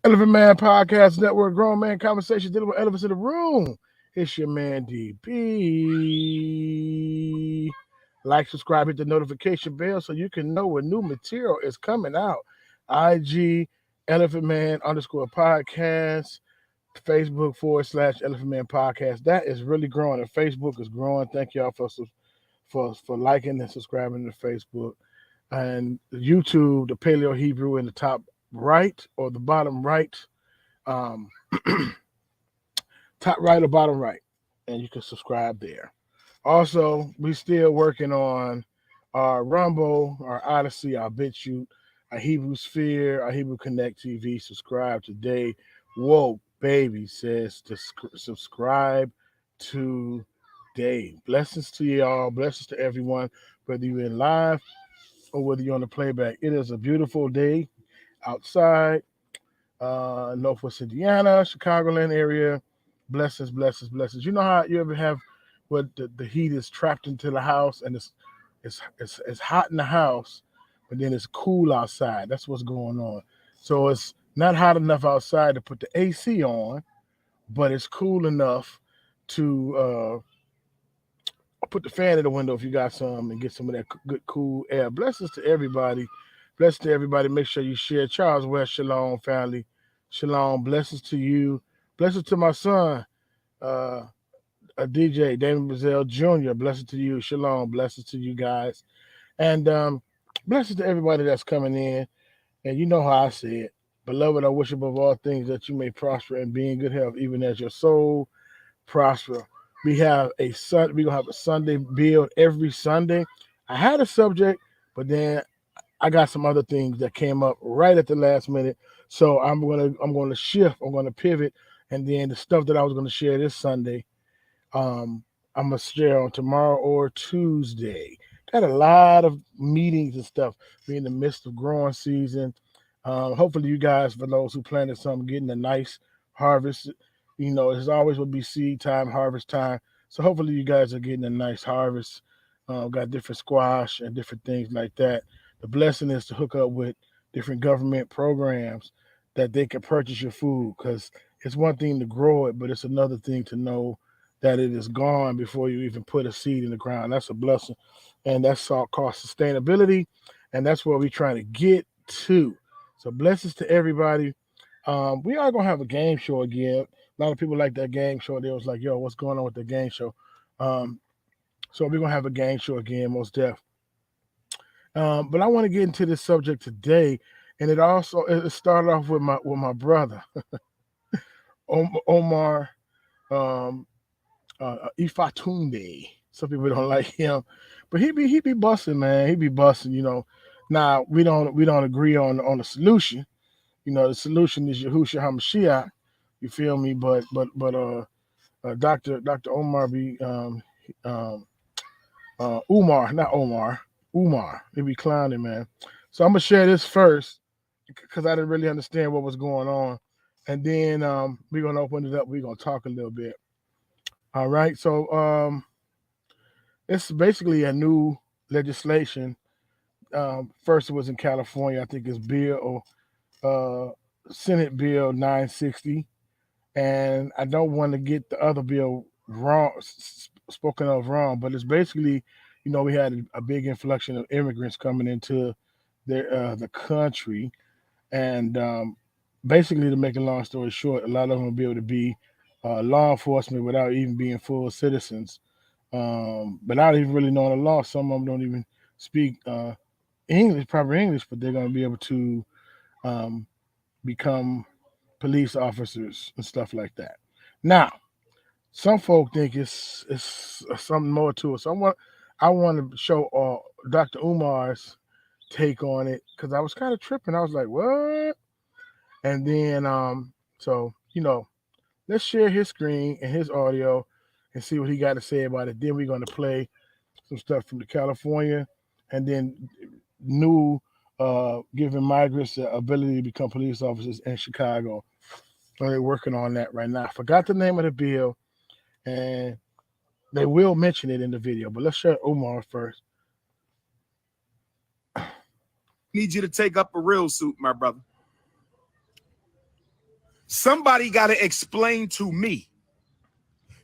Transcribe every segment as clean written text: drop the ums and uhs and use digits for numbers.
Elephant Man Podcast Network, grown man conversation dealing with elephants in the room. It's your man DB. Like, subscribe, hit the notification bell so you can know when new material is coming out. IG Elephant Man _ podcast, Facebook / Elephant Man Podcast. That is really growing, and Facebook is growing. Thank y'all for liking and subscribing to Facebook. And YouTube, the Paleo Hebrew in the top right or the bottom right, um, top right or bottom right, and you can subscribe there. Also, we still working on our Rumble, our Odyssey, our BitChute, our Hebrew Sphere, our Hebrew Connect TV. Subscribe today. Whoa, baby says to subscribe today. Blessings to y'all. Blessings to everyone, whether you're in live or whether you're on the playback. It is a beautiful day outside, Northwest Indiana, Chicagoland area. Blessings, blessings, blessings. You know how you ever have what the heat is trapped into the house and it's hot in the house, but then it's cool outside. That's what's going on. So it's not hot enough outside to put the AC on, but it's cool enough to put the fan in the window if you got some and get some of that good cool air. Blessings to everybody. Blessings to everybody. Make sure you share. Charles West, Shalom family. Shalom. Blessings to you. Blessings to my son, a DJ, Damon Brazil Jr. Blessings to you. Shalom. Blessings to you guys. And blessings to everybody that's coming in. And you know how I say it. Beloved, I wish above all things that you may prosper and be in good health, even as your soul prosper. We're gonna have a Sunday build every Sunday. I had a subject, but then I got some other things that came up right at the last minute. So I'm gonna shift, I'm gonna pivot, and then the stuff that I was gonna share this Sunday, um, I'm gonna share on tomorrow or Tuesday. Got a lot of meetings and stuff. We're in the midst of growing season. Hopefully, you guys, for those who planted something, getting a nice harvest. You know, it's always will be seed time, harvest time. So hopefully, you guys are getting a nice harvest. Got different squash and different things like that. The blessing is to hook up with different government programs that they can purchase your food, because it's one thing to grow it, but it's another thing to know that it is gone before you even put a seed in the ground. That's a blessing, and that's all called sustainability, and that's where we're trying to get to. So blessings to everybody. We are gonna have a game show again. A lot of people like that game show. They was like, "Yo, what's going on with the game show?" Um, so we're gonna have a game show again, most def. But I want to get into this subject today, and it started off with my brother Omar, um, Ifatunde. Some people don't like him, but he be busting, man. He be busting. Now we don't agree on the solution. The solution is Yahushua Hamashiach. You feel me? But Dr. Omar be Umar, not Omar, Umar. He be clowning, man. So I'm gonna share this first because I didn't really understand what was going on, and then we're gonna open it up. We're gonna talk a little bit. All right. So it's basically a new legislation. First, it was in California. I think it's uh, Senate Bill 960, and I don't want to get the other bill wrong, spoken of wrong, but it's basically, we had a big influx of immigrants coming into the country, and basically, to make a long story short, a lot of them will be able to be law enforcement without even being full citizens, without even really knowing the law. Some of them don't even speak English, proper English, but they're going to be able to um, become police officers and stuff like that. Now, some folk think it's something more to it. So I want to show Dr. Umar's take on it, because I was kind of tripping. I was like, what? And then so let's share his screen and his audio and see what he got to say about it. Then we're going to play some stuff from the California, and then new giving migrants the ability to become police officers in Chicago. So they're working on that right now. I forgot the name of the bill, and they will mention it in the video. But let's share Omar first. Need you to take up a real suit, my brother. Somebody got to explain to me.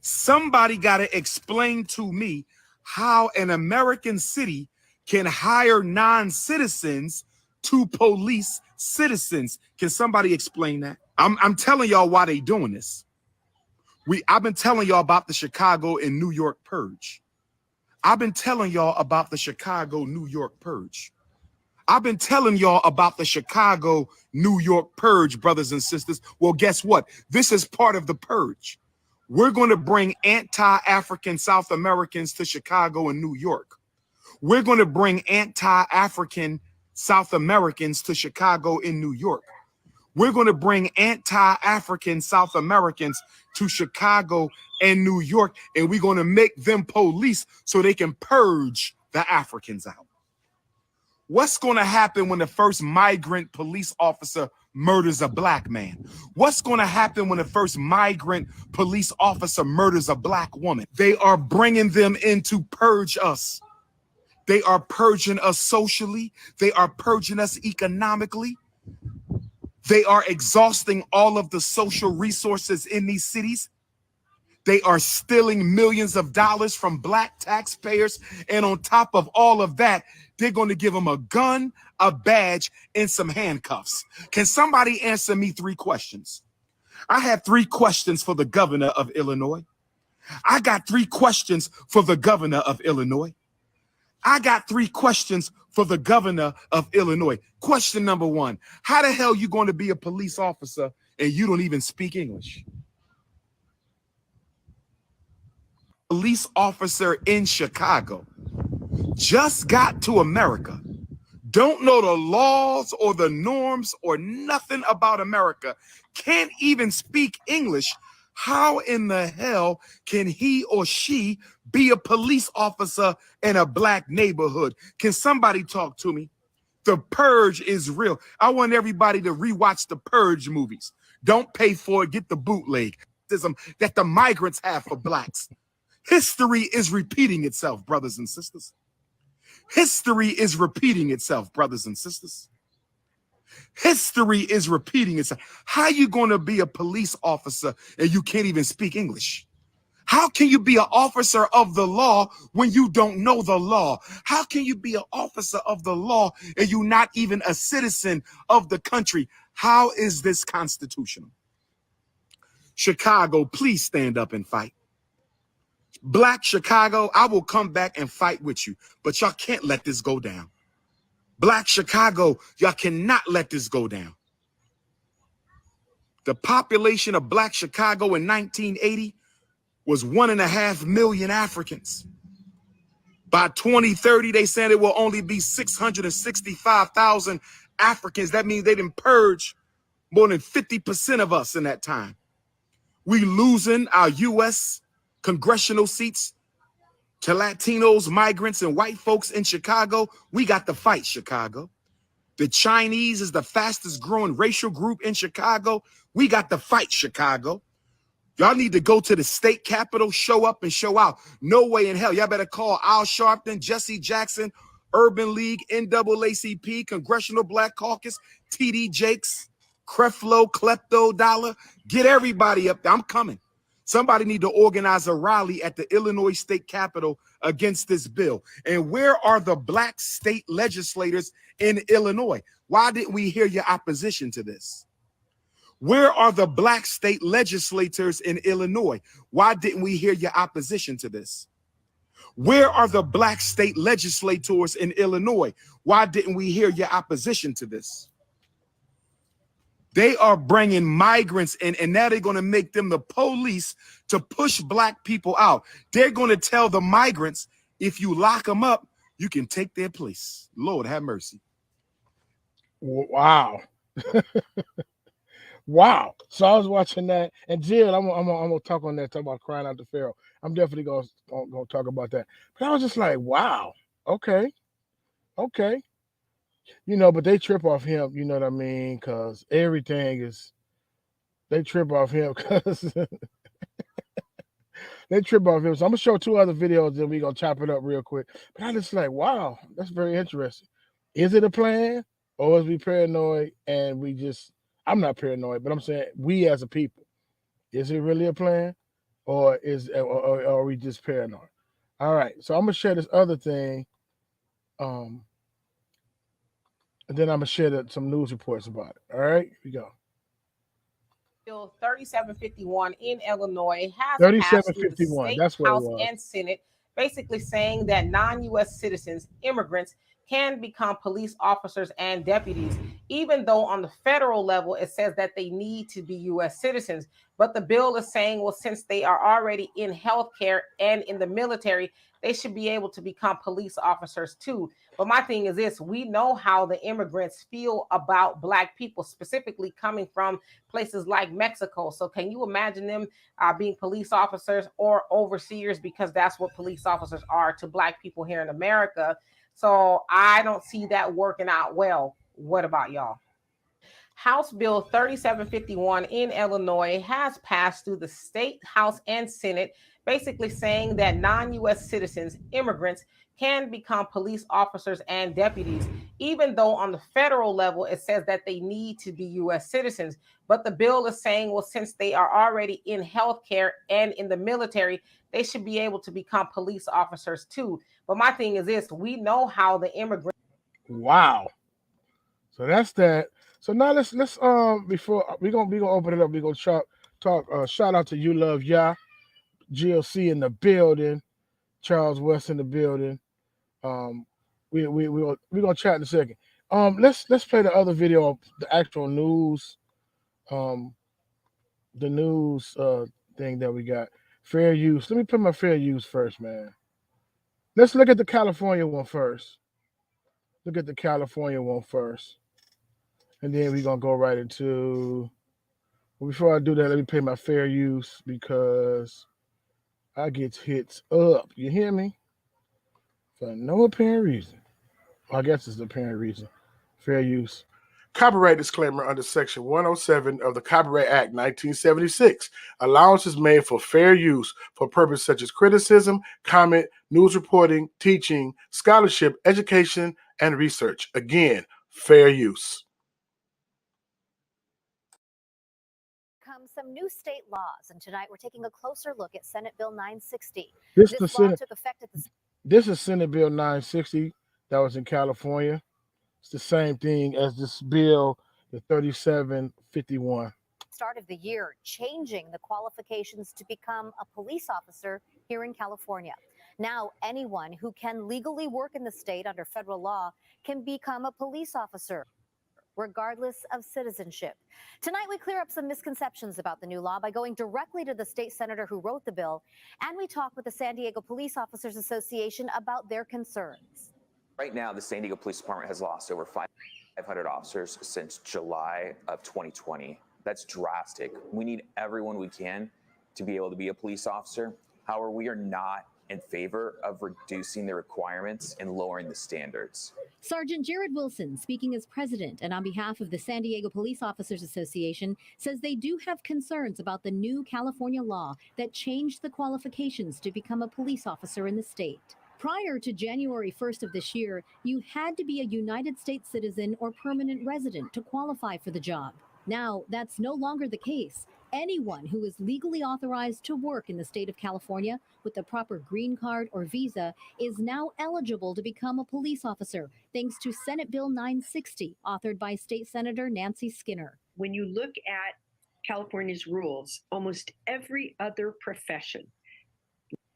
Somebody got to explain to me how an American city can hire non-citizens to police citizens. Can somebody explain that? I'm telling y'all why they doing this. I've been telling y'all about the Chicago and New York purge. I've been telling y'all about the Chicago, New York purge. I've been telling y'all about the Chicago, New York purge, brothers and sisters. Well, guess what? This is part of the purge. We're going to bring anti-African South Americans to Chicago and New York. We're going to bring anti-African South Americans to Chicago and New York. We're going to bring anti-African South Americans to Chicago and New York, and we're going to make them police so they can purge the Africans out. What's going to happen when the first migrant police officer murders a black man? What's going to happen when the first migrant police officer murders a black woman? They are bringing them in to purge us. They are purging us socially. They are purging us economically. They are exhausting all of the social resources in these cities. They are stealing millions of dollars from black taxpayers. And on top of all of that, they're going to give them a gun, a badge, and some handcuffs. Can somebody answer me 3 questions? I have 3 questions for the governor of Illinois. I got 3 questions for the governor of Illinois. I got 3 questions for the governor of Illinois. Question number 1, how the hell you going to be a police officer and you don't even speak English? Police officer in Chicago just got to America, don't know the laws or the norms or nothing about America, can't even speak English. How in the hell can he or she be a police officer in a black neighborhood? Can somebody talk to me? The Purge is real. I want everybody to rewatch the Purge movies. Don't pay for it. Get the bootleg that the migrants have for blacks. History is repeating itself, brothers and sisters. History is repeating itself, brothers and sisters. History is repeating itself. How are you going to be a police officer and you can't even speak English? How can you be an officer of the law when you don't know the law? How can you be an officer of the law and you're not even a citizen of the country? How is this constitutional? Chicago, please stand up and fight. Black Chicago, I will come back and fight with you, but y'all can't let this go down. Black Chicago, y'all cannot let this go down. The population of Black Chicago in 1980 was 1.5 million Africans. By 2030, they said it will only be 665,000 Africans. That means they didn't purge more than 50% of us in that time. We losing our U.S. congressional seats to Latinos, migrants, and white folks in Chicago. We got to fight, Chicago. The Chinese is the fastest growing racial group in Chicago. We got to fight, Chicago. Y'all need to go to the state capitol, show up and show out. No way in hell. Y'all better call Al Sharpton, Jesse Jackson, Urban League, NAACP, Congressional Black Caucus, TD Jakes, Creflo, Klepto Dollar. Get everybody up there. I'm coming. Somebody need to organize a rally at the Illinois State Capitol against this bill. And where are the black state legislators in Illinois? Why didn't we hear your opposition to this? Where are the black state legislators in Illinois? Why didn't we hear your opposition to this? Where are the black state legislators in Illinois? Why didn't we hear your opposition to this? They are bringing migrants in, and now they're going to make them the police to push black people out. They're going to tell the migrants, if you lock them up, you can take their place. Lord have mercy. Wow. Wow. So I was watching that, and Jill, I'm gonna talk on that, talk about crying out to Pharaoh. I'm definitely gonna talk about that. But I was just like, wow, okay. You know, but they trip off him, you know what I mean? Because everything is, they trip off him because they trip off him. So I'm gonna show 2 other videos, then we're gonna chop it up real quick. But I just like, wow, that's very interesting. Is it a plan, or is we paranoid and we just, I'm not paranoid, but I'm saying we as a people, is it really a plan, or are we just paranoid? All right, so I'm gonna share this other thing, um, and then I'm gonna share some news reports about it. All right, here we go. Bill 3751 in Illinois has passed through the 3751. state, That's what it House, was. and Senate, basically saying that non US citizens, immigrants, can become police officers and deputies, even though on the federal level it says that they need to be US citizens. But the bill is saying, well, since they are already in healthcare and in the military, they should be able to become police officers too. But my thing is this: we know how the immigrants feel about Black people, specifically coming from places like Mexico. So can you imagine them being police officers or overseers? Because that's what police officers are to Black people here in America. So I don't see that working out well. What about y'all? House Bill 3751 in Illinois has passed through the state, House, and Senate, basically saying that non US citizens, immigrants, can become police officers and deputies, even though on the federal level it says that they need to be US citizens. But the bill is saying, well, since they are already in healthcare and in the military, they should be able to become police officers too. But my thing is this: we know how the immigrants. Wow. So that's that. So now let's before we gonna open it up, we gonna talk shout out to You Love Yah, GLC in the building, Charles West in the building. Um, we gonna chat in a second. Let's play the other video of the actual news, um, the news thing that we got. Fair use. Let me put my fair use first, man. Let's look at the California one first. Look at the California one first, and then we're gonna go right into. Before I do that, let me pay my fair use because I get hits up. You hear me? For no apparent reason. Well, I guess it's the apparent reason. Fair use. Copyright disclaimer under Section 107 of the Copyright Act 1976. Allowance is made for fair use for purposes such as criticism, comment, news reporting, teaching, scholarship, education, and research. Again, fair use. Some new state laws, and tonight we're taking a closer look at Senate Bill 960. This This the law Senate. took effect at the This is Senate Bill 960 that was in California. It's the same thing as this bill, the 3751. start of the year, changing the qualifications to become a police officer here in California. Now, anyone who can legally work in the state under federal law can become a police officer, regardless of citizenship. Tonight, we clear up some misconceptions about the new law by going directly to the state senator who wrote the bill, and we talk with the San Diego Police Officers Association about their concerns. Right now, the San Diego Police Department has lost over 500 officers since July of 2020. That's drastic. We need everyone we can to be able to be a police officer. However, we are not in favor of reducing the requirements and lowering the standards. Sergeant Jared Wilson, speaking as president and on behalf of the San Diego Police Officers Association, says they do have concerns about the new California law that changed the qualifications to become a police officer in the state. Prior to January 1st of this year, you had to be a United States citizen or permanent resident to qualify for the job. Now, that's no longer the case. Anyone who is legally authorized to work in the state of California with the proper green card or visa is now eligible to become a police officer, thanks to Senate Bill 960, authored by State Senator Nancy Skinner. When you look at California's rules, almost every other profession,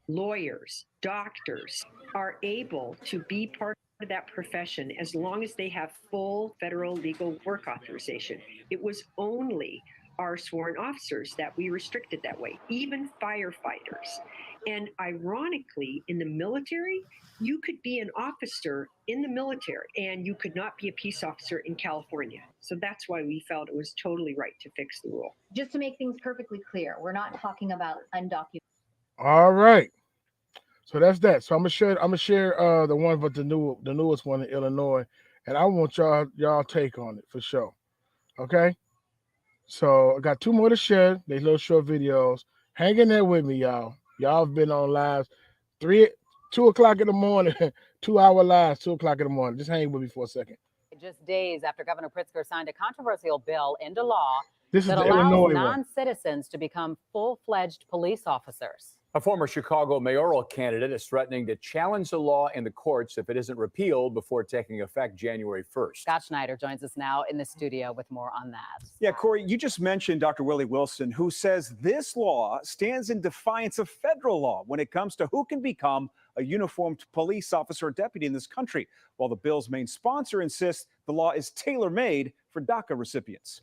lawyers, doctors, are able to be part of that profession as long as they have full federal legal work authorization. It was only our sworn officers that we restricted that way, even firefighters. And ironically, in the military, you could be an officer in the military and you could not be a peace officer in California. So that's why we felt it was totally right to fix the rule. Just to make things perfectly clear, we're not talking about undocumented. All right. So that's that. So I'm gonna share the one but the newest one in Illinois, and I want y'all take on it for sure. Okay. So I got two more to share. These little short videos. Hang in there with me, y'all. Y'all have been on live 2 o'clock in the morning, 2 hour lives, 2 o'clock in the morning. Just hang with me for a second. just days after Governor Pritzker signed a controversial bill into law This is that the allows Illinois one. non-citizens to become full-fledged police officers. A former Chicago mayoral candidate is threatening to challenge the law in the courts if it isn't repealed before taking effect January 1st. Scott Schneider joins us now in the studio with more on that. Yeah, Corey, you just mentioned Dr. Willie Wilson, who says this law stands in defiance of federal law when it comes to who can become a uniformed police officer or deputy in this country, while the bill's main sponsor insists the law is tailor-made for DACA recipients.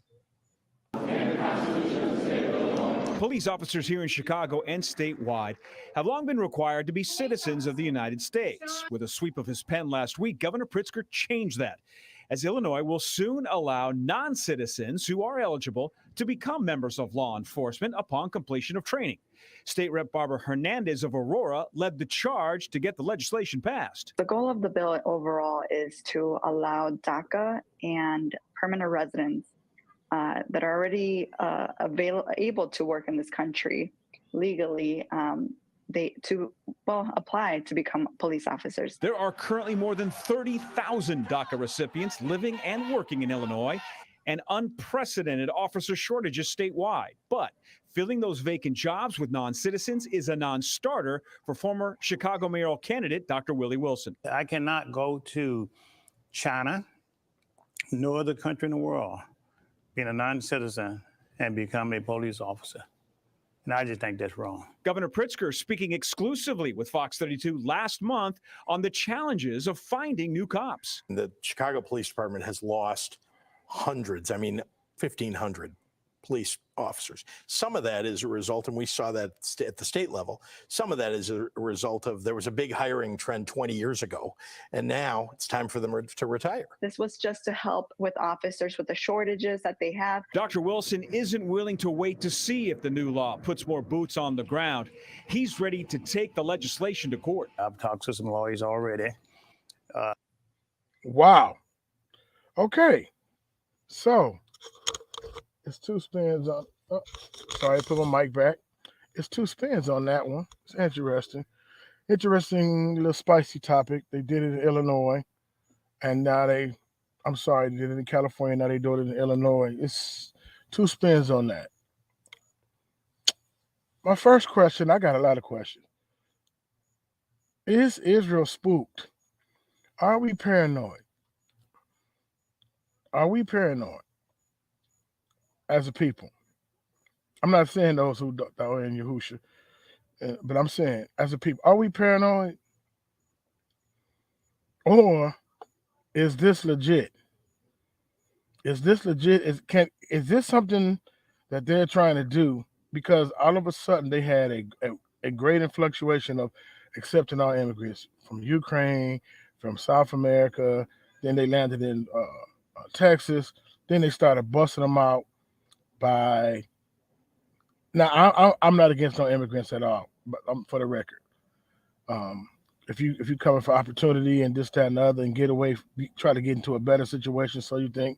Police officers here in Chicago and statewide have long been required to be citizens of the United States. With a sweep of his pen last week, Governor Pritzker changed that, as Illinois will soon allow non-citizens who are eligible to become members of law enforcement upon completion of training. State Rep Barbara Hernandez of Aurora led the charge to get the legislation passed. The goal of the bill overall is to allow DACA and permanent residents that are already able to work in this country legally, apply to become police officers. There are currently more than 30,000 DACA recipients living and working in Illinois, and unprecedented officer shortages statewide. But filling those vacant jobs with non-citizens is a non-starter for former Chicago mayoral candidate Dr. Willie Wilson. I cannot go to China, no other country in the world, being a non-citizen and become a police officer. And I just think that's wrong. Governor Pritzker speaking exclusively with Fox 32 last month on the challenges of finding new cops. The Chicago Police Department has lost hundreds, 1,500 police officers. Some of that is a result, and we saw that at the state level, some of that is a result of there was a big hiring trend 20 years ago, and now it's time for them to retire. This was just to help with officers with the shortages that they have. Dr. Wilson isn't willing to wait to see if the new law puts more boots on the ground. He's ready to take the legislation to court. I've talked to some lawyers already. Wow. Okay. So it's two spins on. Oh, sorry, put my mic back. It's two spins on that one. It's interesting. Interesting little spicy topic. They did it in Illinois, and now they did it in California. Now they do it in Illinois. It's two spins on that. My first question, I got a lot of questions. Is Israel spooked? Are we paranoid? Are we paranoid as a people? I'm not saying those who are in Yahusha, but I'm saying as a people, are we paranoid? Or is this legit? Is this legit? Is this something that they're trying to do? Because all of a sudden they had a great influctuation of accepting our immigrants from Ukraine, from South America. Then they landed in Texas. Then they started busting them out by. Now I'm not against no immigrants at all, but for the record, if you coming for opportunity and this, that, and the other, and get away, try to get into a better situation, so you think,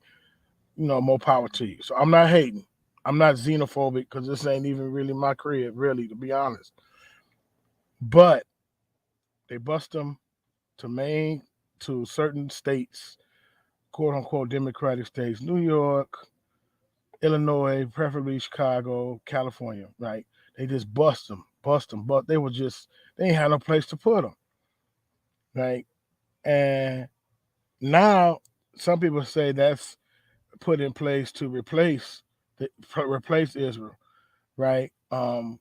more power to you. So I'm not hating. I'm not xenophobic, because this ain't even really my crib, really, to be honest. But they bust them to certain states, quote unquote Democratic states, New York, Illinois, preferably Chicago, California, right? They just bust them, but they ain't had no place to put them, right? And now some people say that's put in place to replace Israel, right? And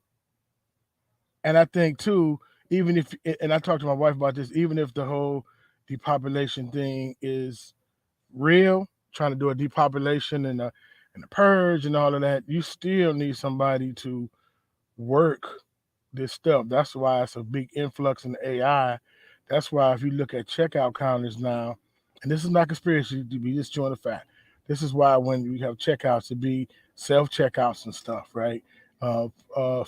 I think too, even if, and I talked to my wife about this, even if the whole depopulation thing is real, trying to do a depopulation and the purge and all of that, you still need somebody to work this stuff. That's why it's a big influx in AI. That's why if you look at checkout counters now, and this is not conspiracy, to be just showing the fact. This is why when you have checkouts, to be self-checkouts and stuff, right?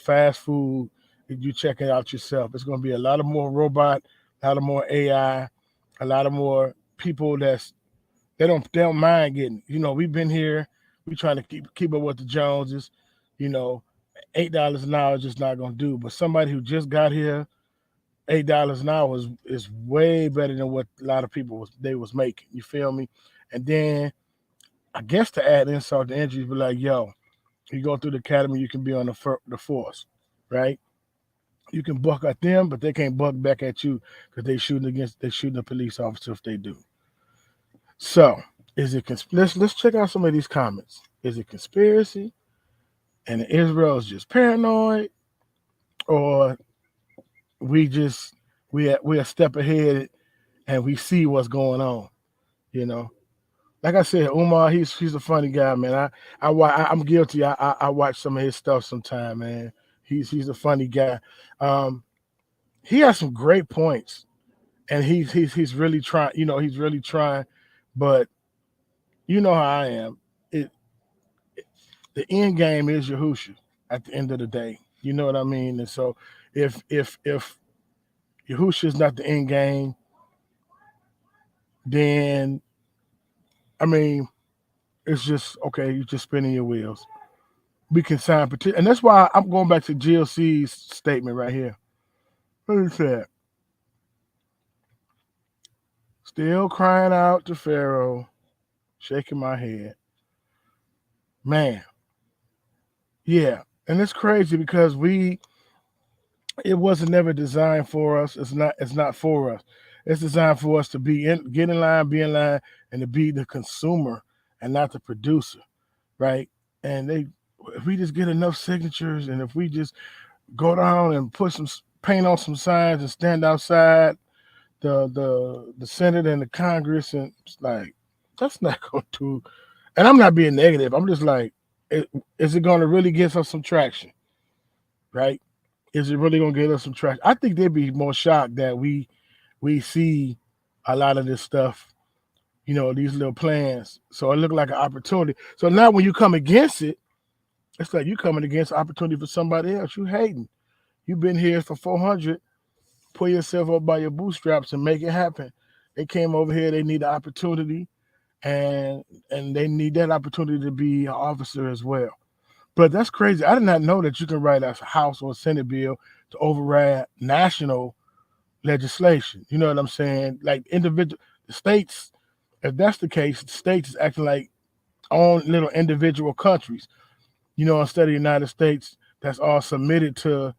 Fast food, you check it out yourself. It's going to be a lot of more robot, a lot of more AI, a lot of more people they don't mind getting. We've been here. We trying to keep up with the Joneses. $8 an hour is just not going to do. But somebody who just got here, $8 an hour is way better than what a lot of people was making. You feel me? And then I guess to add insult to injury, be like, yo, you go through the academy, you can be on the force, right? You can buck at them, but they can't buck back at you because they shooting a police officer if they do. So is it let's check out some of these comments. Is it conspiracy and Israel is just paranoid, or we're a step ahead and we see what's going on, you know? Like I said, Umar, he's a funny guy, man. I'm guilty. I watch some of his stuff sometime, man. He's a funny guy. He has some great points, and he's really trying. You know, he's really trying, but you know how I am. The end game is Yahusha at the end of the day. You know what I mean? And so if Yahusha is not the end game, then I mean, it's just okay. You're just spinning your wheels. We can sign petition, and that's why I'm going back to GLC's statement right here. What he said? Still crying out to Pharaoh, shaking my head. Man, yeah, and it's crazy because it wasn't never designed for us. It's not for us. It's designed for us to get in line, be in line, and to be the consumer and not the producer, right? And if we just get enough signatures, and if we just go down and put some paint on some signs and stand outside the Senate and the Congress, and it's like, that's not going to. And I'm not being negative. I'm just like, is it going to really get us some traction, right? Is it really going to get us some traction? I think they'd be more shocked that we see a lot of this stuff, you know, these little plans. So it looked like an opportunity. So now when you come against it, it's like you coming against opportunity for somebody else. You hating. You've been here for 400. Pull yourself up by your bootstraps and make it happen. They came over here. They need the opportunity, and they need that opportunity to be an officer as well. But that's crazy. I did not know that you can write a House or a Senate bill to override national legislation. You know what I'm saying? Like individual states, if that's the case, the states is acting like own little individual countries. You know, instead of the United States, that's all submitted to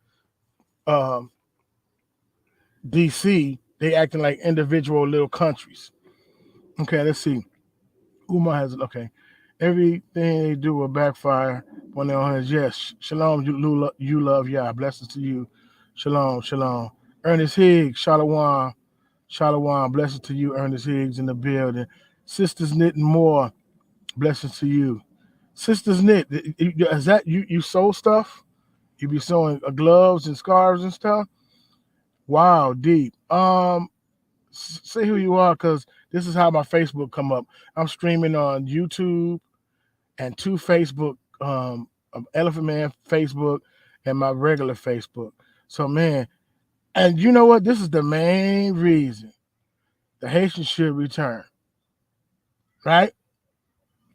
DC, they acting like individual little countries. Okay, let's see. Umar has okay. Everything they do will backfire when they're on his. Yes, Shalom, you love Yah. Blessings to you. Shalom, shalom. Ernest Higgs, Shalom, Shalom. Blessings to you, Ernest Higgs in the building. Sisters Knitting More, blessings to you. Sisters Knit, is that you sew stuff? You be sewing gloves and scarves and stuff? Wow, deep. Say who you are, because this is how my Facebook come up. I'm streaming on YouTube and 2 Facebook, Elephant Man Facebook and my regular Facebook. So man, and you know what? This is the main reason the Haitians should return. Right?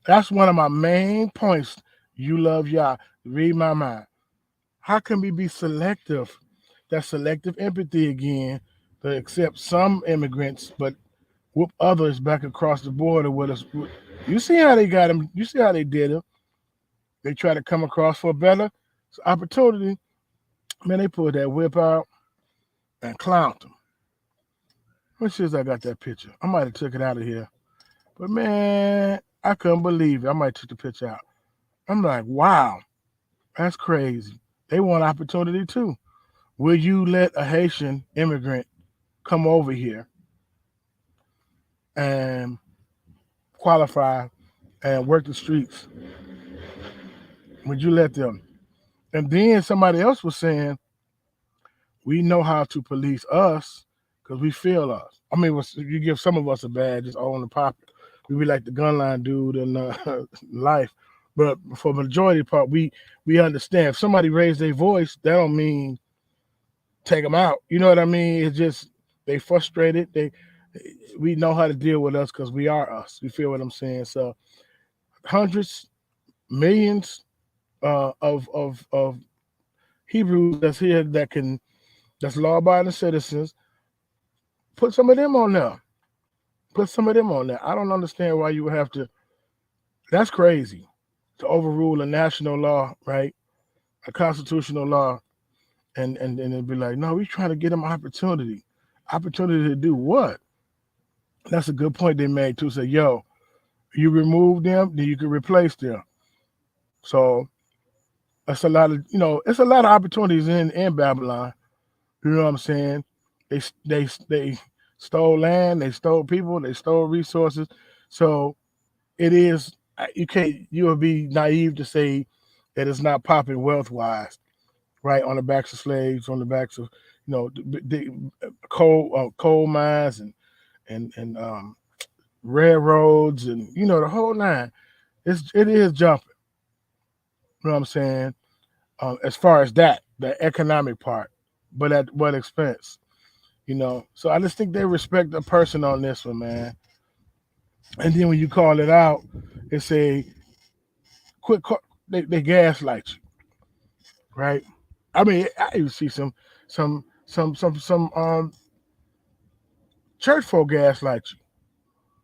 That's one of my main points. You love Yah. Read my mind. How can we be selective? That's selective empathy again, to accept some immigrants, but whoop others back across the border with us. You see how they got them. You see how they did it. They try to come across for a better opportunity. Man, they pulled that whip out and clowned them. As soon as I got that picture, I might have took it out of here. But man, I couldn't believe it. I might took the picture out. I'm like, wow, that's crazy. They want opportunity too. Will you let a Haitian immigrant come over here and qualify and work the streets? Would you let them? And then somebody else was saying, we know how to police us because we feel us. I mean, you give some of us a badge, it's all in the pocket. We be like the gun line dude in life. But for the majority part, we understand. If somebody raised their voice, that don't mean take them out. You know what I mean? It's just they frustrated. We know how to deal with us because we are us. You feel what I'm saying? So hundreds, millions of Hebrews that's here that's law-abiding citizens. Put some of them on there. Put some of them on there. I don't understand why you would have to. That's crazy to overrule a national law, right? A constitutional law, and it'd be like, no, we're trying to get them opportunity. Opportunity to do what? That's a good point they made too. Say, yo, you remove them, then you can replace them. So that's a lot of, it's a lot of opportunities in Babylon. You know what I'm saying? They stole land, they stole people, they stole resources. So it is, you would be naive to say that it's not popping wealth wise, right? On the backs of slaves, on the backs of the coal mines and railroads and the whole nine. It is jumping. You know what I'm saying? As far as the economic part, but at what expense? So I just think they respect the person on this one, man. And then when you call it out, they say, "Quit." They gaslight you, right? I mean, I even see some church folk gaslight you.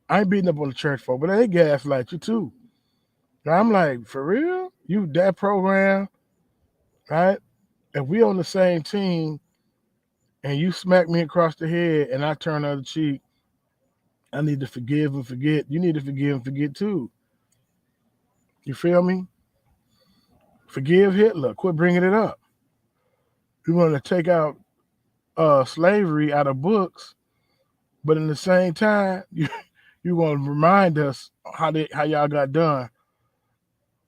I ain't beating up on the church folk, but they gaslight you too. Now I'm like, for real? You that program, right? If we on the same team and you smack me across the head and I turn the other cheek, I need to forgive and forget. You need to forgive and forget too. You feel me? Forgive Hitler. Quit bringing it up. You want to take out slavery out of books, but in the same time, you want to remind us how y'all got done,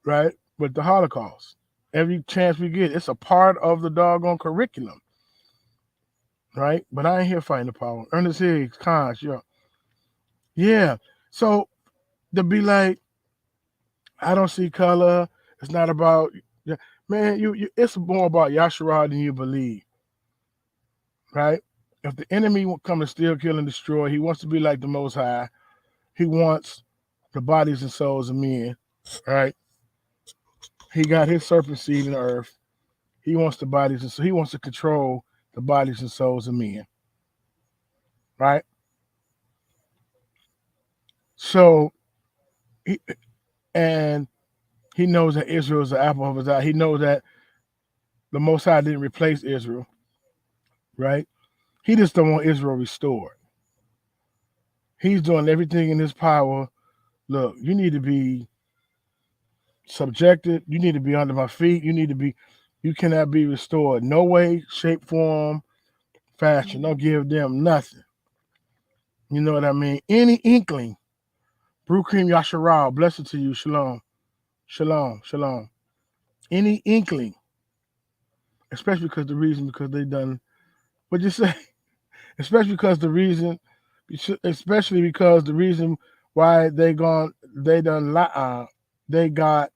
right? With the Holocaust. Every chance we get, it's a part of the doggone curriculum, right? But I ain't here fighting the power. Ernest Higgs, Cons, yeah. So to be like, I don't see color. It's not about, man. You it's more about Yasharah than you believe, right? If the enemy will come to steal, kill, and destroy, he wants to be like the Most High. He wants the bodies and souls of men, right? He got his serpent seed in the earth. He wants the bodies, and so he wants to control the bodies and souls of men, right? So, he knows that Israel is the apple of his eye. He knows that the Most High didn't replace Israel, right? He just don't want Israel restored. He's doing everything in his power. Look, you need to be subjected. You need to be under my feet. You cannot be restored. No way, shape, form, fashion. Don't give them nothing. You know what I mean? Any inkling. Brew cream Yasharal, blessed to you. Shalom. Shalom. Shalom. Any inkling, especially because they done, what'd you say? Especially because the reason why they got done in a lie. They got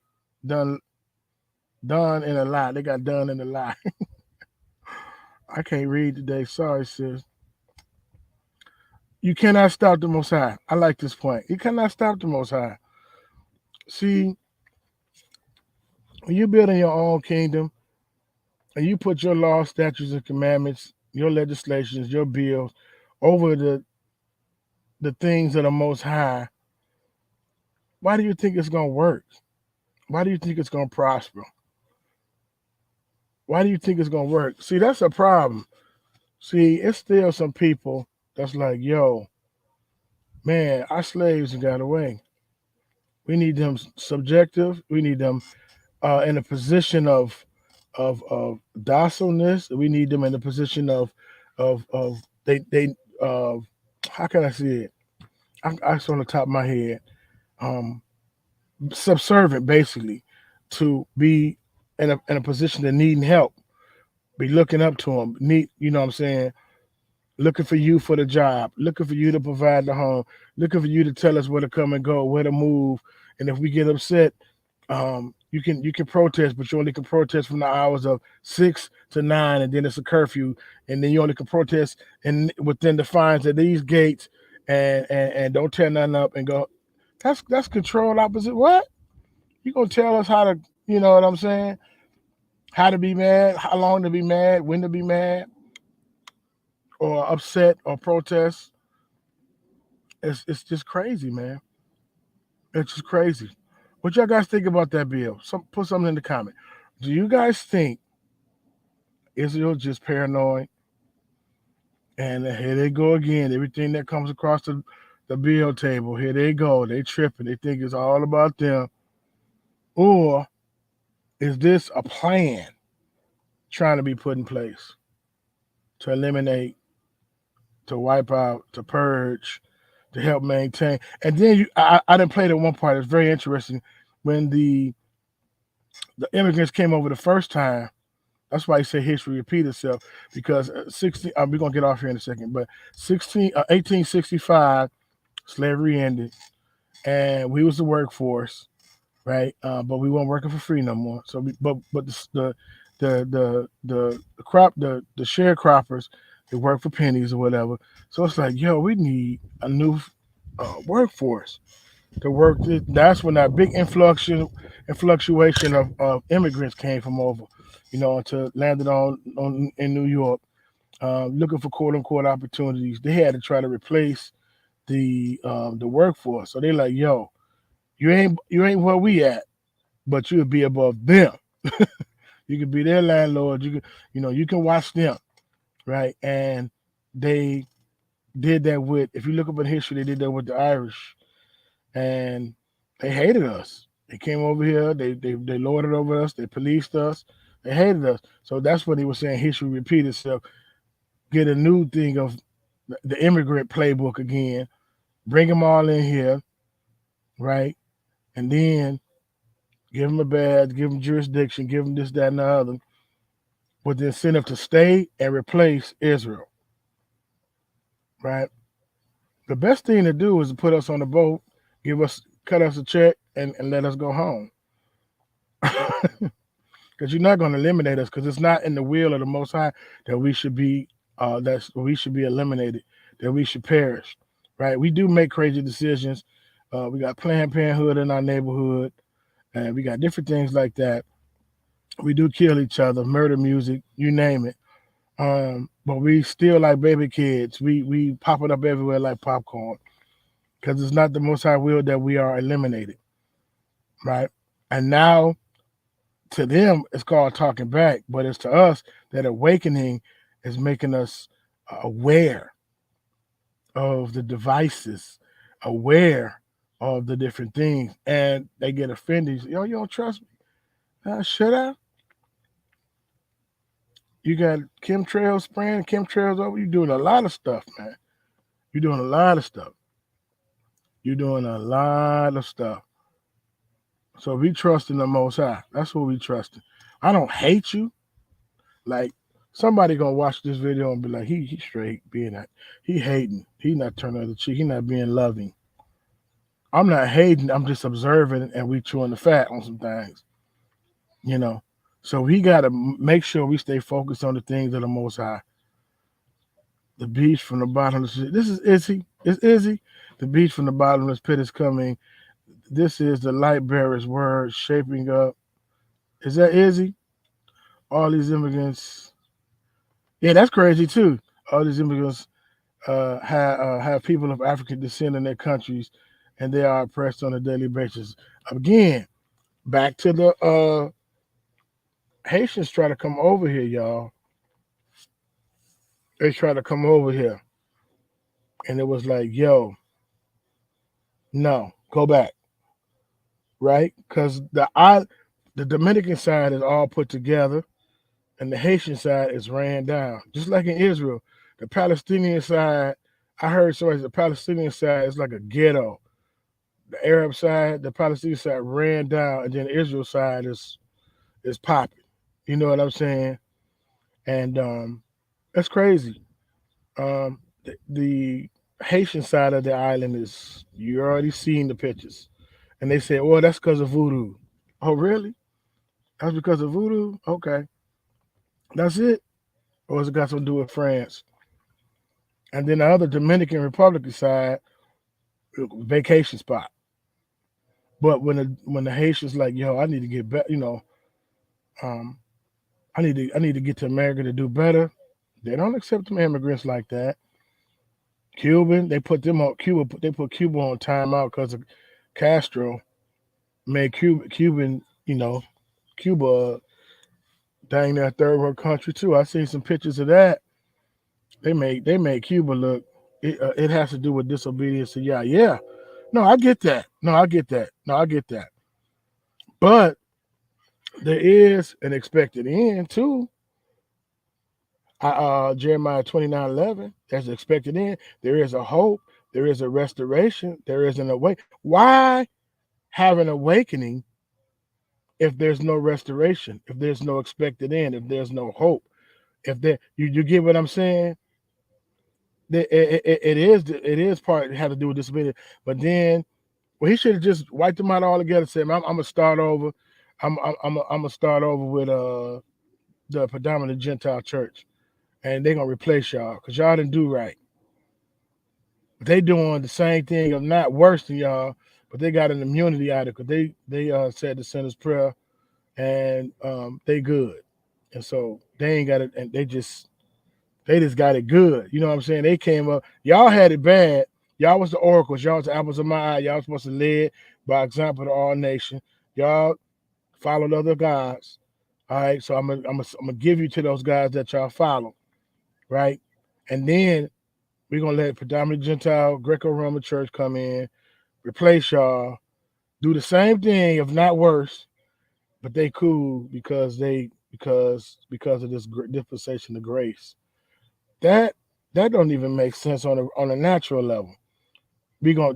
done in a lie. I can't read today. Sorry, sis. You cannot stop the Most High. I like this point. You cannot stop the Most High. See, when you're building your own kingdom and you put your laws, statutes, and commandments, your legislations, your bills over the things that are Most High, why do you think it's going to work? Why do you think it's going to prosper? Why do you think it's going to work? See, that's a problem. See, it's still some people that's like, yo, man, our slaves got away. We need them subjective. We need them in a position of docileness. We need them in a position of they how can I say it? I on the top of my head. Subservient, basically, to be in a position of needing help, be looking up to them, you know what I'm saying? Looking for you for the job, looking for you to provide the home, looking for you to tell us where to come and go, where to move. And if we get upset, you can protest, but you only can protest from the hours of 6 to 9, and then it's a curfew, and then you only can protest and within the fines of these gates, and don't tear nothing up and go. That's control opposite what? You gonna tell us how to, you know what I'm saying? How to be mad, how long to be mad, when to be mad, or upset or protest. It's just crazy, man. It's just crazy. What y'all guys think about that bill? Put something in the comment. Do you guys think Israel just paranoid? And here they go again. Everything that comes across the bill table, here they go. They tripping. They think it's all about them. Or is this a plan trying to be put in place to eliminate, to wipe out, to purge, to help maintain? And then I didn't play that one part. It's very interesting. When the immigrants came over the first time, that's why he said history repeat itself, because we're gonna get off here in a second, but 1865, slavery ended, and we was the workforce, right? But we weren't working for free no more. So, the sharecroppers, they work for pennies or whatever. So it's like, yo, we need a new workforce to work. That's when that big influxuation of immigrants came from over, to landed on in New York, looking for quote unquote opportunities. They had to try to replace the workforce. So they're like, yo, you ain't where we at, but you'll be above them. You can be their landlord. You can watch them, right? And they did that with, if you look up in history, they did that with the Irish, and they hated us. They came over here. They lorded over us. They policed us. They hated us. So that's what he was saying. History repeat itself. Get a new thing of the immigrant playbook again. Bring them all in here, right? And then give them a badge, give them jurisdiction, give them this, that, and the other, with the incentive to stay and replace Israel, right? The best thing to do is to put us on the boat, cut us a check, and let us go home. Because you're not going to eliminate us, because it's not in the will of the Most High that we should be eliminated, that we should perish, right? We do make crazy decisions. We got Planned Parenthood in our neighborhood, and we got different things like that. We do kill each other, murder music, you name it. But we still like baby kids. We pop it up everywhere like popcorn, because it's not the Most High will that we are eliminated, right? And now, to them, it's called talking back, but it's to us that awakening is making us aware of the devices, aware of the different things, and they get offended. Yo, you don't trust me? Shut up. You got chemtrails spraying, chemtrails over. You're doing a lot of stuff, man. You're doing a lot of stuff. So we trust in the Most High. That's what we trust in. I don't hate you. Like, somebody gonna watch this video and be like, he straight being that. He hating. He not turning the cheek. He not being loving. I'm not hating. I'm just observing, and we chewing the fat on some things. So we got to make sure we stay focused on the things of the Most High. The beach from the bottomless pit. This is Izzy. It's Izzy. The beach from the bottomless pit is coming. This is the light bearer's word shaping up. Is that Izzy? All these immigrants. Yeah, that's crazy too. All these immigrants have people of African descent in their countries, and they are oppressed on a daily basis. Again, back to the Haitians try to come over here, y'all. They try to come over here, and it was like, yo, no, go back, right? Because the Dominican side is all put together, and the Haitian side is ran down, just like in Israel. The Palestinian side, I heard somebody say the Palestinian side is like a ghetto. The Arab side, the Palestinian side ran down, and then the Israel side is popping. You know what I'm saying? And that's crazy. The Haitian side of the island is, you already seen the pictures, and they say, "Oh, that's because of voodoo." Oh, really? That's because of voodoo? Okay, that's it. Or has it got something to do with France? And then the other Dominican Republic side, vacation spot. But when the Haitians like, yo, I need to get better, I need to get to America to do better. They don't accept them immigrants like that. Cuban, they put them on Cuba. They put Cuba on timeout because of Castro made Cuban, Cuba dang that third world country too. I seen some pictures of that. They made Cuba look. It has to do with disobedience. Yeah. No, I get that. No, I get that. But there is an expected end too. Jeremiah 29:11. There's an expected end. There is a hope. There is a restoration. There is an awakening. Why have an awakening if there's no restoration? If there's no expected end? If there's no hope? If there, you get what I'm saying? It is part. It had to do with disability. But then, well, he should have just wiped them out altogether. And said, I'm gonna start over. I'm gonna start over with the predominant Gentile church, and they're gonna replace y'all because y'all didn't do right. They doing the same thing, if not worse than y'all, but they got an immunity out of it because they said the sinner's prayer, and they good, and so they ain't got it, and they just got it good. You know what I'm saying? They came up, y'all had it bad. Y'all was the oracles, y'all was the apples of my eye. Y'all was supposed to lead by example to all nations. Y'all followed other gods. All right, so I'm gonna give you to those guys that y'all follow, right? And then we're gonna let predominant Gentile Greco-Roman church come in, replace y'all, do the same thing, if not worse, but they cool because of this dispensation of grace. That don't even make sense on a natural level. They're gonna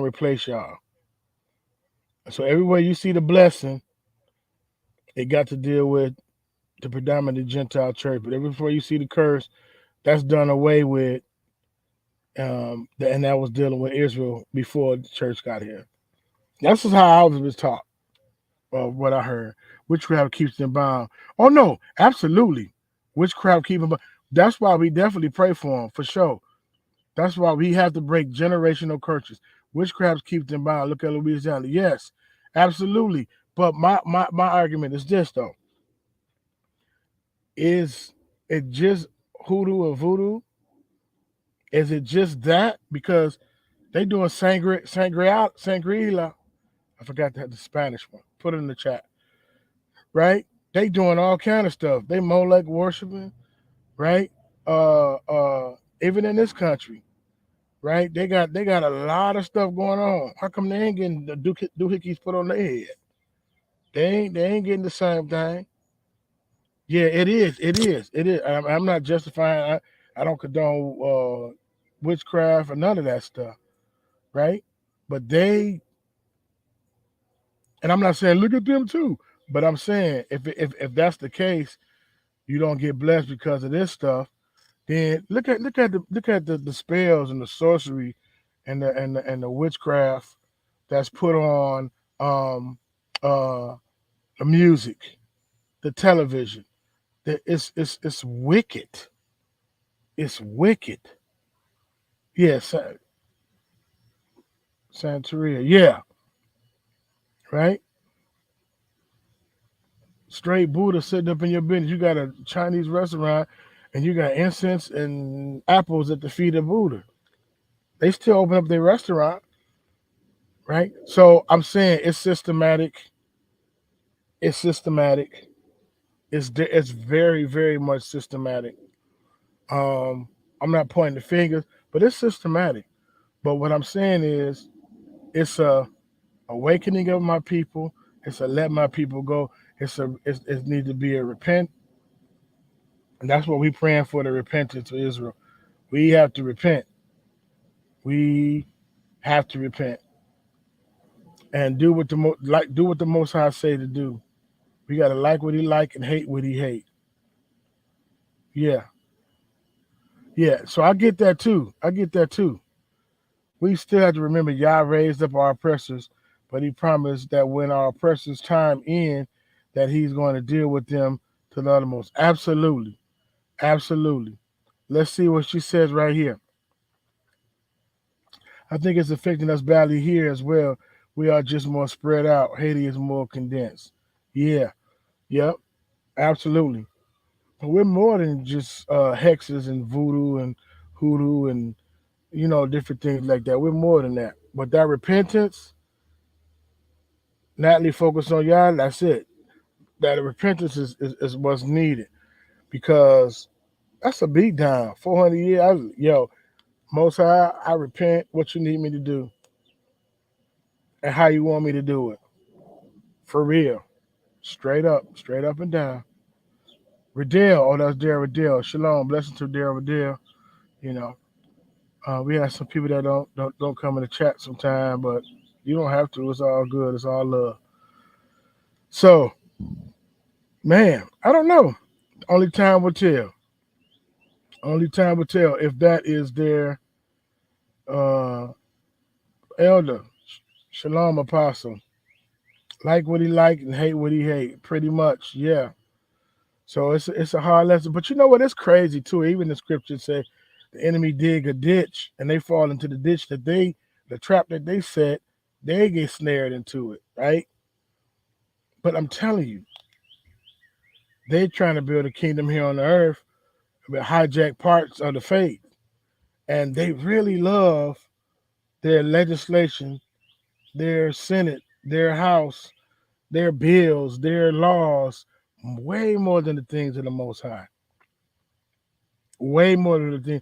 replace y'all. So everywhere you see the blessing, it got to deal with the predominant Gentile church. But everywhere you see the curse, that's done away with. And that was dealing with Israel before the church got here. That's just how I was taught, what I heard. Witchcraft keeps them bound. Oh no, absolutely. Witchcraft keep them bound. That's why we definitely pray for them, for sure. That's why we have to break generational curses. Witchcraft keeps them bound. Look at Louisiana. Yes, absolutely. But my argument is this though. Is it just hoodoo or voodoo? Is it just that? Because they doing sangria. I forgot the Spanish one. Put it in the chat. Right? They doing all kind of stuff. They Molech worshiping, right? Even in this country, right? They got a lot of stuff going on. How come they ain't getting the doohickeys put on their head? They ain't getting the same thing. Yeah, it is. I'm not justifying. I don't condone witchcraft or none of that stuff, right? But and I'm not saying look at them too, but I'm saying if that's the case, you don't get blessed because of this stuff. Then look at the spells and the sorcery and the witchcraft that's put on the music, the television. It's wicked. It's wicked. Yes, Santeria. Yeah, right. Straight Buddha sitting up in your business. You got a Chinese restaurant, and you got incense and apples at the feet of Buddha. They still open up their restaurant, right? So I'm saying it's systematic. It's systematic. It's very, very much systematic. I'm not pointing the fingers, but it's systematic. But what I'm saying is, it's a awakening of my people. It's a let my people go. It needs to be a repent, and that's what we're praying for, the repentance of Israel. We have to repent. We have to repent and do what the Most High say to do. We gotta like what He like and hate what He hate. Yeah. So I get that too. We still have to remember Yah raised up our oppressors, but He promised that when our oppressors' time end, that He's going to deal with them to the uttermost. Absolutely. Let's see what she says right here. I think it's affecting us badly here as well. We are just more spread out. Haiti is more condensed. Yeah. Yep. Absolutely. But we're more than just hexes and voodoo and hoodoo and different things like that. We're more than that. But that repentance, Natalie focused on y'all. That's it. That repentance is what's needed because that's a beat down. 400 years. Most High, I repent. What you need me to do, and how you want me to do it, for real, straight up and down. Riddell, oh, that's Dare Riddell. Shalom, blessing to Dare Riddell. We have some people that don't come in the chat sometime, but you don't have to. It's all good. It's all love. So, man, I don't know. Only time will tell. Only time will tell if that is their elder. Shalom, apostle. Like what he like and hate what he hate. Pretty much, yeah. So it's a hard lesson. But you know what? It's crazy too. Even the scriptures say the enemy dig a ditch and they fall into the ditch the trap that they set, they get snared into it, right? But I'm telling you, they're trying to build a kingdom here on the earth, but hijack parts of the faith. And they really love their legislation, their Senate, their House, their bills, their laws, way more than the things of the Most High. Way more than the thing.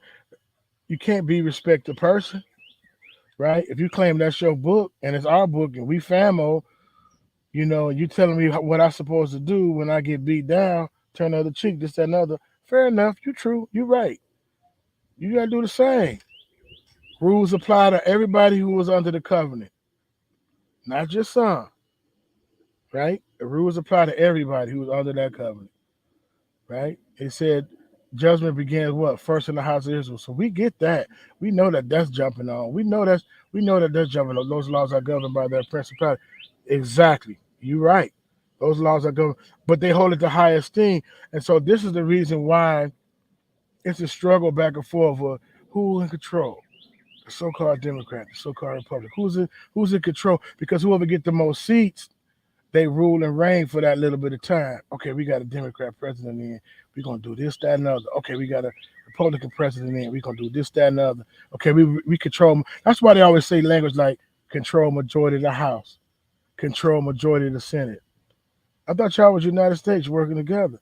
You can't be respect a person, right? If you claim that's your book and it's our book and we famo, you telling me what I'm supposed to do when I get beat down, turn the other cheek, this, that, and other. Fair enough. You true. You right. You got to do the same. Rules apply to everybody who was under the covenant, not just some, right? The rules apply to everybody who was under that covenant, right? It said judgment begins what? First in the house of Israel. So we get that. We know that that's jumping on. We know that that's jumping on. Those laws are governed by their principality. Exactly. You're right. Those laws are governed, but they hold it to high esteem. And so this is the reason why it's a struggle back and forth of who's in control. The so-called Democrat, the so-called Republican. Who's in control? Because whoever get the most seats, they rule and reign for that little bit of time. Okay, we got a Democrat president in. We're going to do this, that, and other. Okay, we got a Republican president in. We're going to do this, that, and other. Okay, we control. That's why they always say language like control majority of the House, control majority of the Senate. I thought y'all was United States working together.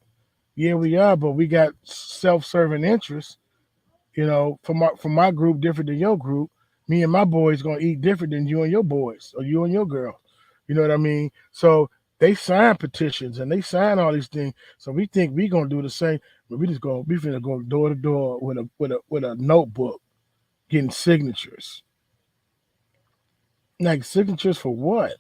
Yeah, we are, but we got self-serving interests. From my group, different than your group. Me and my boys going to eat different than you and your boys or you and your girls. You know what I mean? So they sign petitions and they sign all these things. So we think we gonna do the same, but we finna go door to door with a notebook, getting signatures. Like signatures for what?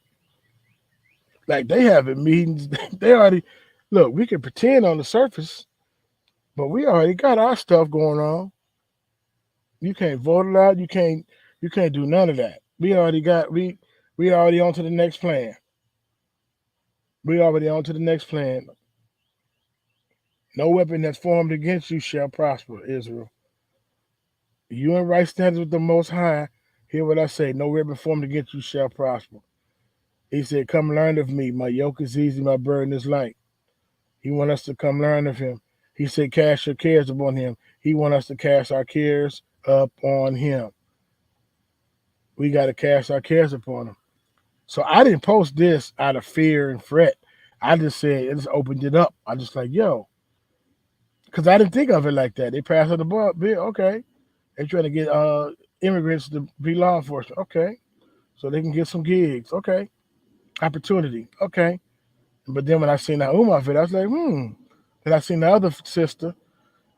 Like they having meetings. They already look. We can pretend on the surface, but we already got our stuff going on. You can't vote it out. You can't do none of that. We already on to the next plan. We already on to the next plan. No weapon that's formed against you shall prosper, Israel. You in right standards with the Most High. Hear what I say. No weapon formed against you shall prosper. He said, come learn of me. My yoke is easy, my burden is light. He want us to come learn of him. He said, cast your cares upon him. He want us to cast our cares up on him. We got to cast our cares upon him. So I didn't post this out of fear and fret. I just said, I just opened it up. I just like, yo, because I didn't think of it like that. They passed on the bill. Okay. They're trying to get immigrants to be law enforcement. Okay. So they can get some gigs. Okay. Opportunity. Okay. But then when I seen that outfit, I was like, Then I seen the other sister,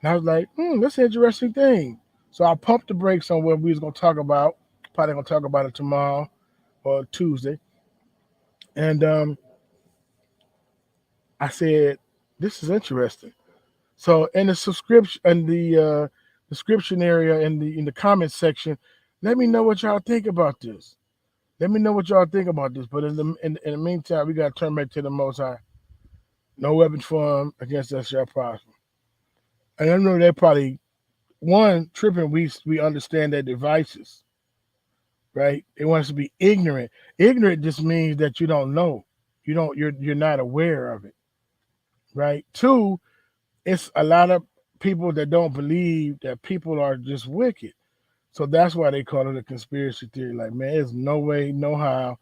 and I was like, that's an interesting thing. So I pumped the brakes on what we was going to talk about. Probably going to talk about it tomorrow or Tuesday. And I said, this is interesting. So in the subscription and the description area in the comment section, let me know what y'all think about this. Let me know what y'all think about this. But in the meantime, we got to turn back to the Most High. No weapon formed against us shall prosper. And I know they're probably tripping. We understand their devices, right? They want us to be ignorant. Ignorant just means that you don't know. You're not aware of it, right? 2, it's a lot of people that don't believe that people are just wicked. So that's why they call it a conspiracy theory. Like, man, there's no way, no how.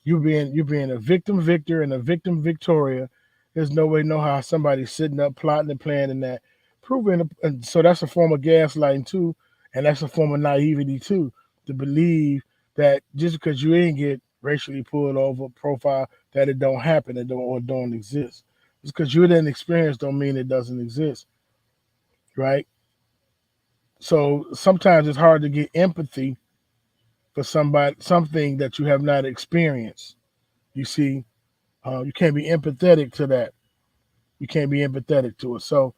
You being a victim victor and a victim Victoria. There's no way, no how somebody's sitting up plotting and planning that, proving. And so that's a form of gaslighting too, and that's a form of naivety too, to believe that just because you ain't get racially pulled over profile that it don't happen, it don't exist. Just because you didn't experience don't mean it doesn't exist, right? So sometimes it's hard to get empathy for something that you have not experienced. You see, you can't be empathetic to that. You can't be empathetic to it. So,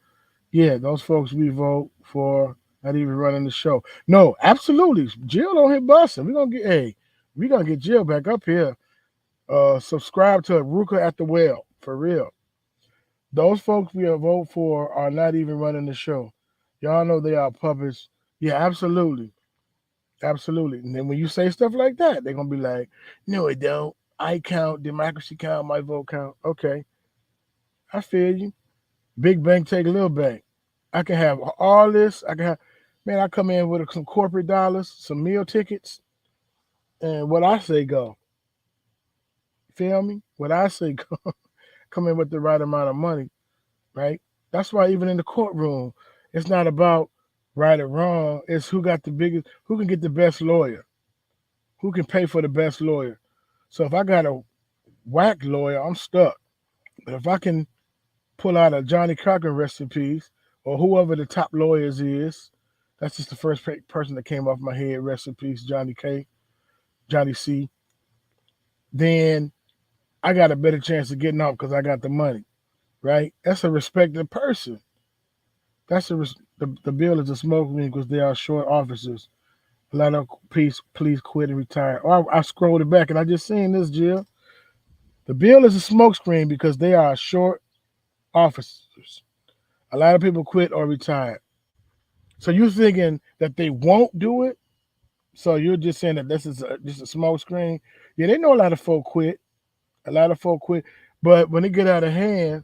yeah, those folks we vote for not even running the show. No, absolutely. Jill don't hit busting. We gonna get Jill back up here. Subscribe to Ruka at the Well, for real. Those folks we vote for are not even running the show. Y'all know they are puppets. Yeah, absolutely. Absolutely. And then when you say stuff like that, they're gonna be like, no, it don't. I count, democracy count, my vote count. Okay. I feel you. Big bank take little bank. I can have all this. I come in with some corporate dollars, some meal tickets, and what I say go. Feel me? What I say go. Come in with the right amount of money, right? That's why even in the courtroom, it's not about right or wrong. It's who can get the best lawyer, who can pay for the best lawyer. So if I got a whack lawyer, I'm stuck. But if I can pull out a Johnny Cochran, rest in peace, or whoever the top lawyers is, that's just the first person that came off my head, rest in peace, Johnny C, then I got a better chance of getting off because I got the money, right? That's a respected person. That's the bill is a smoke ring because they are short officers. A lot of police quit and retire. Or I scrolled it back and I just seen this, Jill. The bill is a smokescreen because they are short officers. A lot of people quit or retired. So you're thinking that they won't do it? So you're just saying that this is just a smokescreen? Yeah, they know a lot of folk quit. A lot of folk quit. But when it get out of hand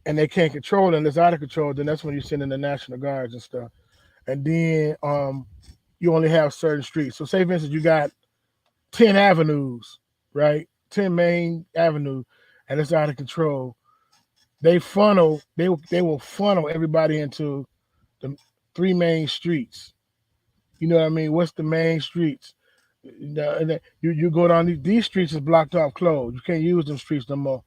and they can't control it and it's out of control, then that's when you send in the National Guards and stuff. And then you only have certain streets. So say, for instance, you got 10 avenues, right? 10 main avenues, and it's out of control. They will funnel everybody into the 3 main streets. You know what I mean? What's the main streets? You go down these streets is blocked off, closed. You can't use them streets no more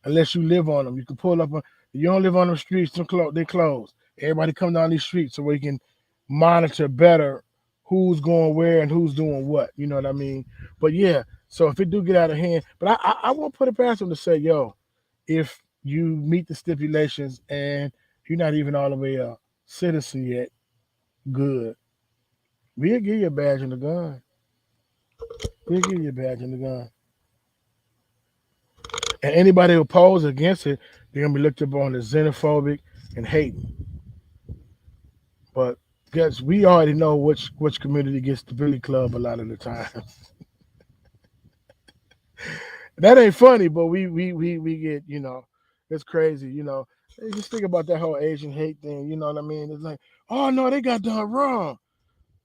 unless you live on them. You can pull up on. You don't live on them streets, they closed. Everybody come down these streets so we can monitor better who's going where and who's doing what. You know what I mean? But yeah, so if it do get out of hand, but I won't put it past them to say, yo, if you meet the stipulations and you're not even all the way a citizen yet, good. We'll give you a badge and a gun. We'll give you a badge and a gun. And anybody who opposes against it, they're gonna be looked upon as xenophobic and hating. But guess we already know which community gets the Billy Club a lot of the time. That ain't funny, but we get, it's crazy, Just think about that whole Asian hate thing, you know what I mean? It's like, oh no, they got done wrong.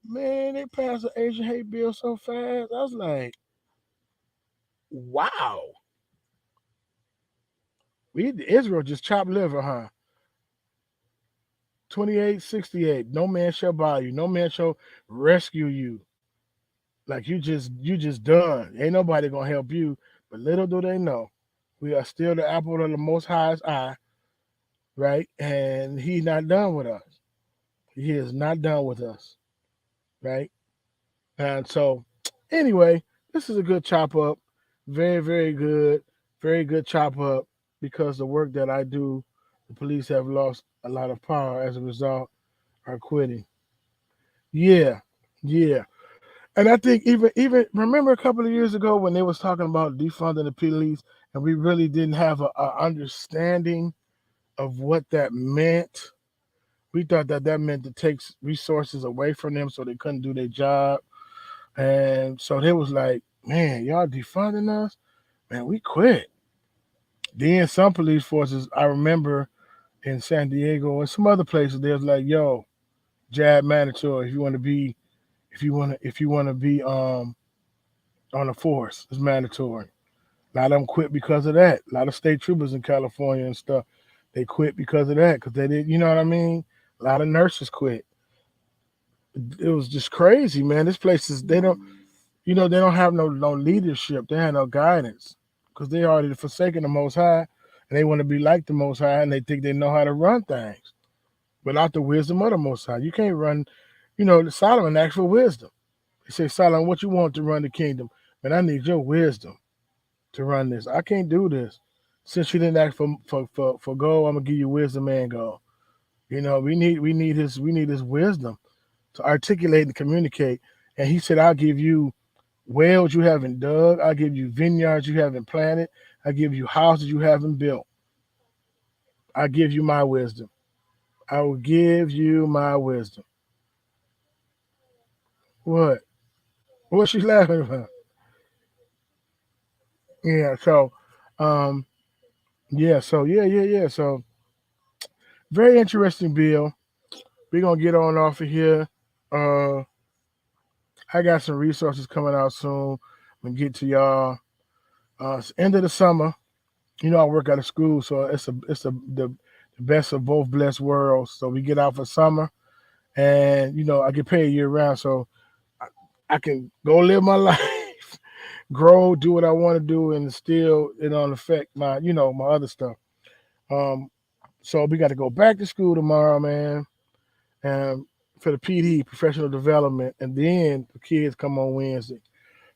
Man, they passed the Asian hate bill so fast. I was like, wow. Israel just chopped liver, huh? 2868. No man shall buy you. No man shall rescue you. Like you just done. Ain't nobody gonna help you. But little do they know, we are still the apple of the Most High's eye, right? And he's not done with us. He is not done with us, right? And so, anyway, this is a good chop up. Very, very good chop up because the work that I do, the police have lost a lot of power as a result, are quitting. Yeah. And I think even remember a couple of years ago when they was talking about defunding the police and we really didn't have a understanding of what that meant. We thought that meant to take resources away from them so they couldn't do their job. And so they was like, man, y'all defunding us? Man, we quit. Then some police forces, I remember in San Diego and some other places. There's like, yo, jab mandatory if you want to be on the force. It's mandatory. A lot of them quit because of that. A lot of state troopers in California and stuff, they quit because of that, because they did, you know what I mean? A lot of nurses quit. It was just crazy, man. This place is, they don't have no leadership. They have no guidance because they already forsaken the Most High, and they want to be like the Most High, and they think they know how to run things without the wisdom of the Most High. You can't run. Solomon asked for wisdom. He said, Solomon, what you want to run the kingdom? Man, I need your wisdom to run this. I can't do this. Since you didn't ask for gold, I'm gonna give you wisdom and gold. We need his wisdom to articulate and communicate. And he said, I'll give you wells you haven't dug. I'll give you vineyards you haven't planted. I'll give you houses you haven't built. I'll give you my wisdom. I will give you my wisdom. What? What's she laughing about? Yeah, so So very interesting bill. We're gonna get on off of here. I got some resources coming out soon. I'm gonna get to y'all. It's end of the summer. I work out of school, so it's the best of both blessed worlds. So we get out for summer, and I get paid year round, so I can go live my life, grow, do what I want to do, and still it don't affect my my other stuff. So we got to go back to school tomorrow, man, and for the PD, professional development, and then the kids come on Wednesday.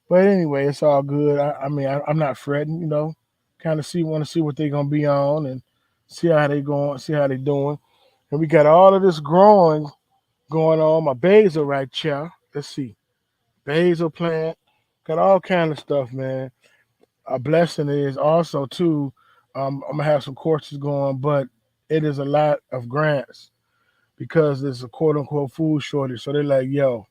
But anyway, it's all good. I'm not fretting, kind of want to see what they're gonna be on and see how they going, see how they doing. And we got all of this growing going on. My basil right here. Let's see, basil plant, got all kind of stuff, man. A blessing is also too. I'm gonna have some courses going, but it is a lot of grants because there's a quote unquote food shortage. So they're like, yo,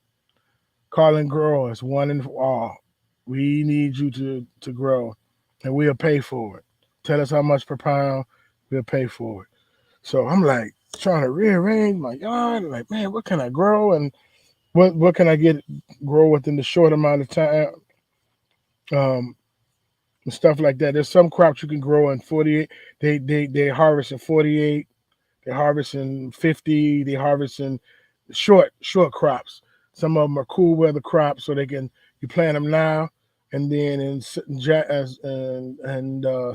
calling growers one and all. We need you to grow, and we'll pay for it. Tell us how much per pound, we'll pay for it. So I'm like trying to rearrange my yard. Like, man, what can I grow, and what can I grow within the short amount of time, and stuff like that. There's some crops you can grow in 48. They harvest in 48. They harvest in 50. They harvest in short crops. Some of them are cool weather crops, so you plant them now, and then in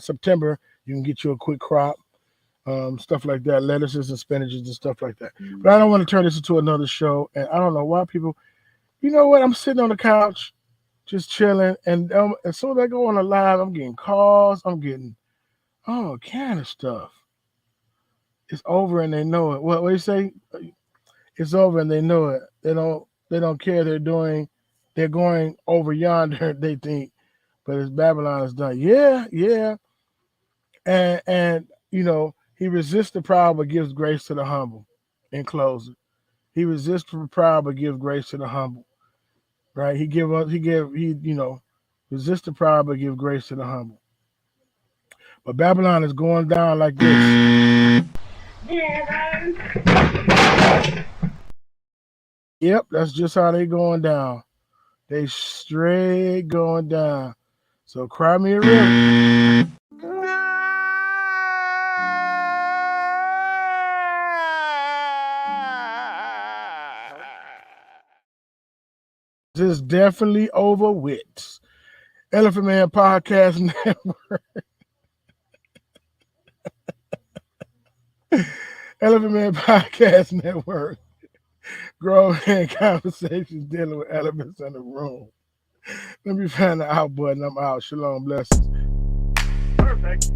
September you can get you a quick crop, stuff like that, lettuces and spinaches and stuff like that. But I don't want to turn this into another show, and I don't know why people. You know what? I'm sitting on the couch, just chilling, and as soon as I go on a live, I'm getting calls. I'm getting all kind of stuff. It's over and they know it. What do you say? It's over and they know it. They don't care. They're going over yonder, they think, but it's Babylon is done. Yeah. And he resists the proud but gives grace to the humble. In closing, he resists the proud but gives grace to the humble. Right? He resist the proud but give grace to the humble. But Babylon is going down like this. Yep, that's just how they going down. They straight going down. So cry me a river. This is definitely over with. Elephant Man Podcast Network. Elephant Man Podcast Network. Growing in conversations dealing with elephants in the room. Let me find the out button. I'm out. Shalom. Blessings. Perfect.